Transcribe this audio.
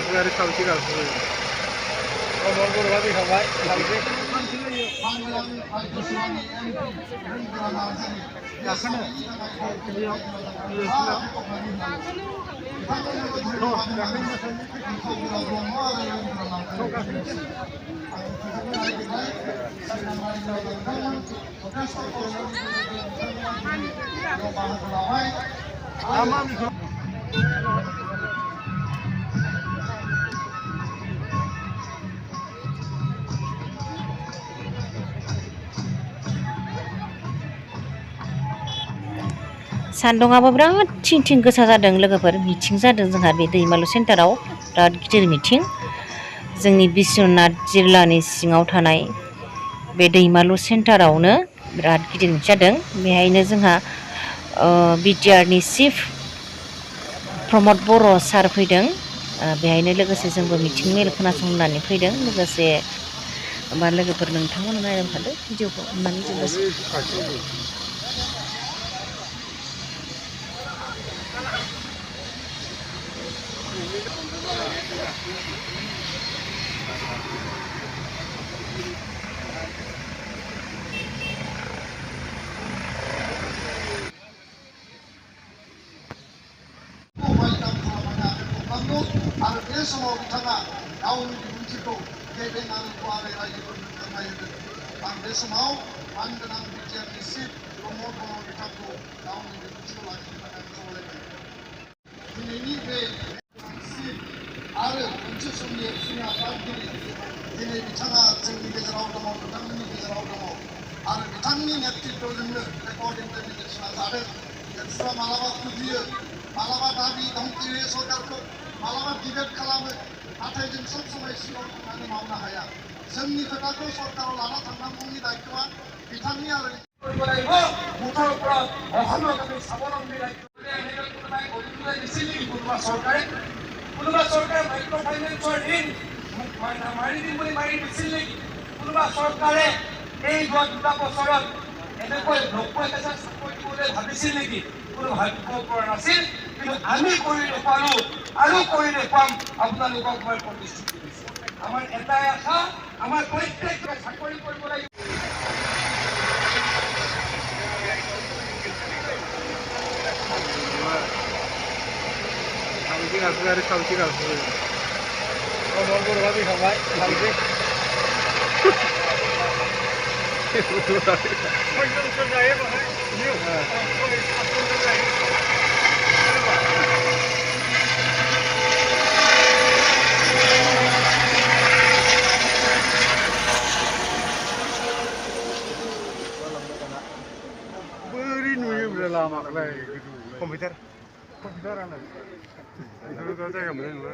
गाखोगारि साबेसे गाखोयो अमर बर'आ फैखांबाय साबेसे गाखोनो सान्दुंआबो बिराद थिं थिं गोसा जादों लोगोफोर मिटिं जादों जोंहा बे दैमालु सेन्टाराव बिराद गिदिर मिटिं जोंनि बिश्वनाथ जिल्लानि सिङाव थानाय बे दैमालु सेन्टारावनो बिराद गिदिर मिटिं जादों बेहायनो जोंहा बिटिआरनि चिफ प्रमद बर' सार फैदों बेहायनो लोगोसे जोंबो मिटिं मेल खोनासंनानै फैदों लोगोसे होमबा लोगोफोर नोंथांमोना नायनो थादो भिडिअखौ अननानै जोबोसै आरो बे समाव बिथाङा गावनि बिबुंथिखौ गेबेङारि गुवारै रायजोफोरनो फोरमायहोदों आं बे समाव मानगोनां बिटिआरनि चिफ प्रमद बर' बिथांखौ गावनि बिबुंथिखौ लाखिनो थाखाय खावलायबाय दिनैनि बे चिफ आरो मोनसे समनि एबसुनि आफादगिरि दिनै बिथाङा जोंनि गेजेराव दङ नोंथांमोननि गेजेराव दङ आरो बिथांनि नेतृत्वजोंनो रेकर्ड इमप्लिमेन्टेसना जादों एबसुआ मालाबा खुद्रियो मालाबा दाबि धमखि सरकारखौ मालाबा डिबेट खालामो नाथाय जों सब समाय सिङाव थांनानै मावनो हाया जोंनि खोथाखौ सरकाराव लाना थांनांगौनि दायित्वआ बिथांनि आरो কোনোবা চৰকাৰে মাইক্ৰ' ফাইনেন্সৰ ঋণ মাৰি দিম বুলি মাৰি দিছিল নেকি কোনোবা চৰকাৰে এই যোৱা 2 বছৰত এনেকৈ 90,000 চাকৰি দিবলৈ ভাবিছিল নেকি কোনো ভাবিব পৰা নাছিল কিন্তু আমি কৰি দেখুৱালো আৰু কৰি দেখুৱাম আপোনালোকক মই প্ৰতিশ্ৰুতি দিছোঁ আমাৰ এটাই আশা আমাৰ প্ৰত্যেককে চাকৰি কৰিব লাগিব साबेसे गाखोगारि साबेसे गाखोयो अमर बर'आ फैखांबाय साबेसे सयजनसो जायो बाहाय बोरै नुयोब्रा लामाखौलाय कम्पिउटारानो बेफोरखौ जायगा मोननाय नङा